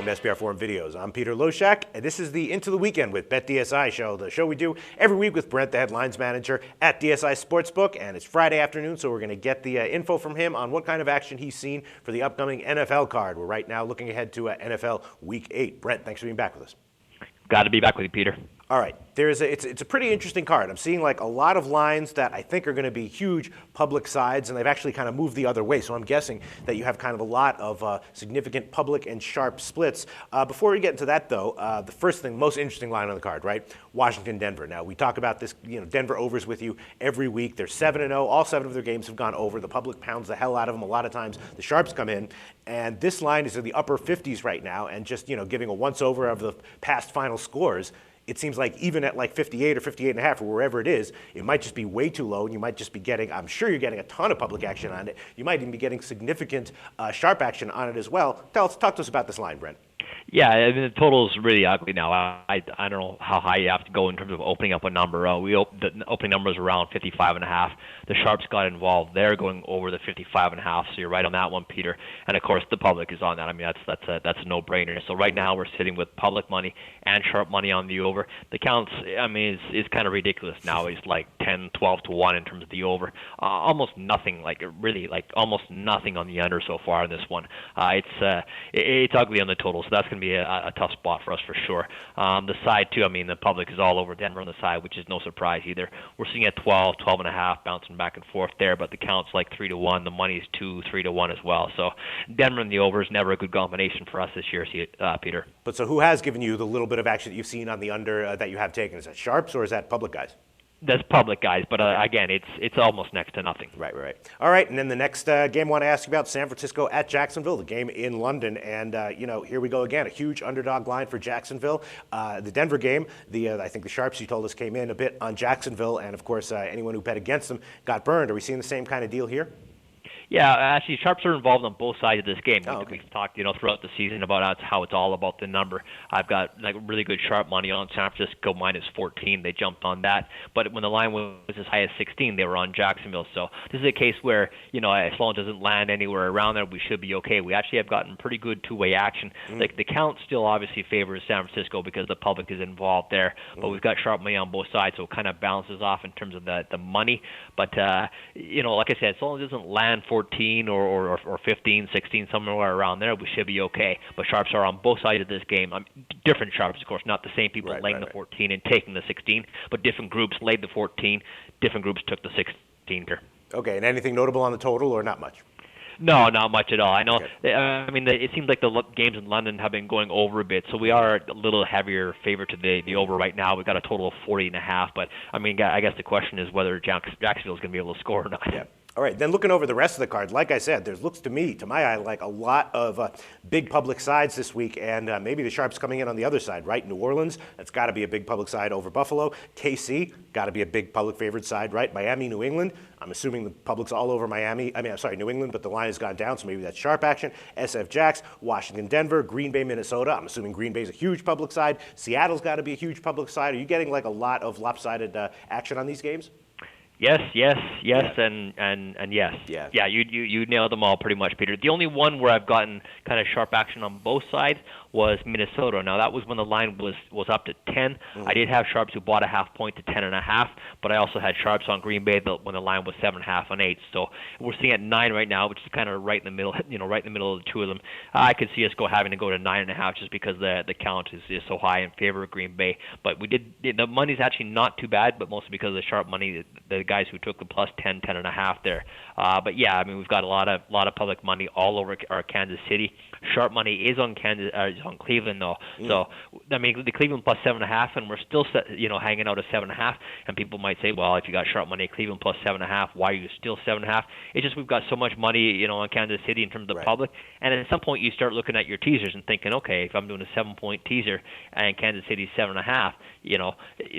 SBR Forum Videos. I'm Peter Loshak, and this is the Into the Weekend with BetDSI show, the show we do every week with Brent, the headlines manager at DSI Sportsbook, and it's Friday afternoon, so we're going to get the info from him on what kind of action he's seen for the upcoming NFL card. We're right now looking ahead to NFL Week 8. Brent, thanks for being back with us. Got to be back with you, Peter. All right, it's a pretty interesting card. I'm seeing like a lot of lines that I think are going to be huge public sides, and they've actually kind of moved the other way. So I'm guessing that you have kind of a lot of significant public and sharp splits. Before we get into that, though, the first thing, most interesting line on the card, right? Washington, Denver. Now we talk about this, Denver overs with you every week. They're 7-0. All 7 of their games have gone over. The public pounds the hell out of them a lot of times. The sharps come in, and this line is in the upper 50s right now, and just giving a once over of the past final scores. It seems like even at like 58 or 58 and a half or wherever it is, it might just be way too low, and you might just be getting, I'm sure you're getting a ton of public action on it. You might even be getting significant sharp action on it as well. Talk to us about this line, Brent. Yeah, I mean, the total is really ugly now. I don't know how high you have to go in terms of opening up a number. The opening number is around 55.5. The sharps got involved. They're going over the 55.5. So you're right on that one, Peter. And of course, the public is on that. I mean, that's a no-brainer. So right now we're sitting with public money and sharp money on the over. The counts, I mean, is kind of ridiculous now. It's like 10, 12 to 1 in terms of the over. Almost nothing, almost nothing on the under so far in this one. It's ugly on the total. So that's going to be a tough spot for us for sure. The side, too, I mean, the public is all over Denver on the side, which is no surprise either. We're seeing at 12, 12.5, bouncing back and forth there, but the count's like 3 to 1. The money's 2, 3 to 1 as well. So Denver and the over is never a good combination for us this year, Peter. But so who has given you the little bit of action that you've seen on the under that you have taken? Is that sharps or is that public guys? That's public guys, but again, it's almost next to nothing. Right. All right, and then the next game I want to ask you about, San Francisco at Jacksonville, the game in London, and here we go again, a huge underdog line for Jacksonville. The Denver game, I think the sharps you told us came in a bit on Jacksonville, and of course anyone who bet against them got burned. Are we seeing the same kind of deal here? Yeah, actually, sharps are involved on both sides of this game. Okay. We've talked, throughout the season about how it's all about the number. I've got really good sharp money on San Francisco minus 14. They jumped on that, but when the line was as high as 16, they were on Jacksonville. So this is a case where as long as it doesn't land anywhere around there, we should be okay. We actually have gotten pretty good two-way action. Like the count still obviously favors San Francisco because the public is involved there, but we've got sharp money on both sides, so it kind of balances off in terms of the money. But like I said, as long as it doesn't land 14 or 15, 16, somewhere around there, we should be okay. But sharps are on both sides of this game. Different sharps, of course, not the same people laying the 14 and taking the 16, but different groups laid the 14, different groups took the 16 here. Okay, and anything notable on the total or not much? No, not much at all. I know. Okay. It seems like the games in London have been going over a bit, so we are a little heavier favor to the over right now. We've got a total of 40.5, but I guess the question is whether Jacksonville is going to be able to score or not. Yeah. All right, then looking over the rest of the card, like I said, there looks to my eye, like a lot of big public sides this week, and maybe the sharps coming in on the other side, right? New Orleans, that's got to be a big public side over Buffalo. KC, got to be a big public favored side, right? Miami, New England, I'm assuming the public's all over New England, but the line has gone down, so maybe that's sharp action. SF Jacks, Washington, Denver, Green Bay, Minnesota. I'm assuming Green Bay's a huge public side. Seattle's got to be a huge public side. Are you getting like a lot of lopsided action on these games? Yes, Yeah. and yes. Yeah. Yeah, you nailed them all pretty much, Peter. The only one where I've gotten kind of sharp action on both sides was Minnesota. Now, that was when the line was up to 10. I did have sharps who bought a half point to 10.5, but I also had sharps on Green Bay when the line was 7.5 and 8. So we're seeing at 9 right now, which is kind of right in the middle, right in the middle of the two of them. I could see us having to go to 9.5 just because the count is so high in favor of Green Bay. But the money's actually not too bad, but mostly because of the sharp money, the guys who took the plus 10, 10.5 there. But yeah, we've got a lot of public money all over our Kansas City. Sharp money is on Cleveland though. So the Cleveland plus 7.5, and we're still hanging out at 7.5. And people might say, well, if you got sharp money at Cleveland plus 7.5, why are you still 7.5? It's just we've got so much money on Kansas City in terms of the public, and at some point you start looking at your teasers and thinking, okay, if I'm doing a 7-point teaser and Kansas City's 7.5,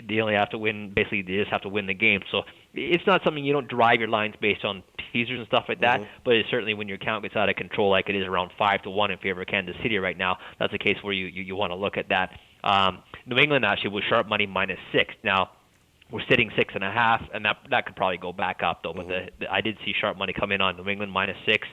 they only have to win. Basically, they just have to win the game. So it's not something you don't drive your lines based on teasers and stuff like that, but it's certainly when your count gets out of control, like it is around 5 to 1 in favor of Kansas City right now, that's a case where you want to look at that. New England actually was sharp money minus 6. Now, We're sitting 6.5, and that could probably go back up though. But I did see sharp money come in on New England -6.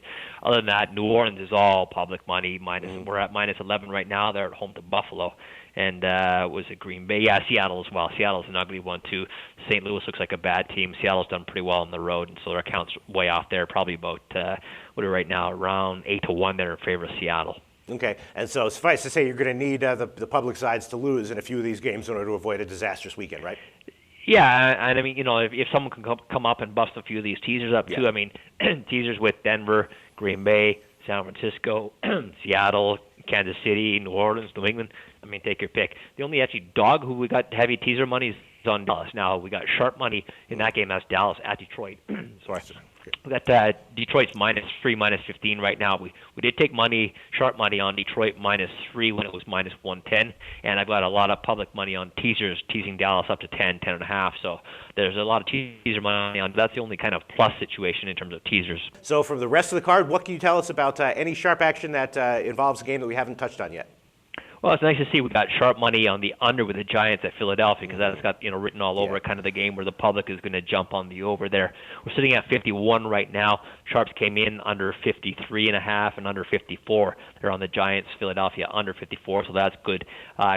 Other than that, New Orleans is all public money. We're at -11 right now. They're at home to Buffalo, and was it Green Bay? Yeah, Seattle as well. Seattle's an ugly one too. St. Louis looks like a bad team. Seattle's done pretty well on the road, and so their account's way off there. Probably about what are right now around 8-1. They're in favor of Seattle. Okay, and so suffice to say, you're going to need the public sides to lose in a few of these games in order to avoid a disastrous weekend, right? Yeah, and I mean, if someone can come up and bust a few of these teasers up too, I mean, teasers with Denver, Green Bay, San Francisco, Seattle, Kansas City, New Orleans, New England. I mean, take your pick. The only actually dog who we got heavy teaser money is on Dallas. Now we got sharp money in that game. That's Dallas at Detroit. Sorry. We got Detroit's -3, -15 right now. We did take sharp money on Detroit -3 when it was -110, and I've got a lot of public money on teasers, teasing Dallas up to 10.5. So there's a lot of teaser money on. That's the only kind of plus situation in terms of teasers. So from the rest of the card, what can you tell us about any sharp action that involves a game that we haven't touched on yet? Well, it's nice to see we got sharp money on the under with the Giants at Philadelphia, because that's got written all over it, kind of the game where the public is going to jump on the over there. We're sitting at 51 right now. Sharps came in under 53.5 and under 54. They're on the Giants, Philadelphia under 54, so that's good.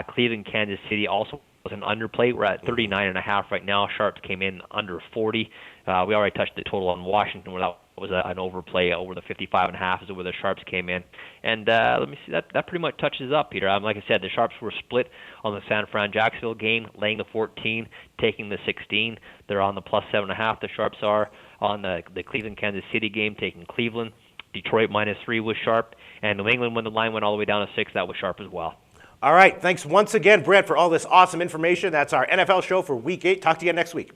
Cleveland, Kansas City also was an underplay. We're at 39.5 right now. Sharps came in under 40. We already touched the total on Washington where that was an overplay over the 55.5 is where the Sharps came in. And let me see, that pretty much touches up, Peter. Like I said, the Sharps were split on the San Fran-Jacksonville game, laying the 14, taking the 16. They're on the +7.5, the Sharps are. On the Cleveland-Kansas City game, taking Cleveland. Detroit -3 was sharp. And New England, when the line went all the way down to 6, that was sharp as well. All right, thanks once again, Brent, for all this awesome information. That's our NFL show for Week 8. Talk to you next week.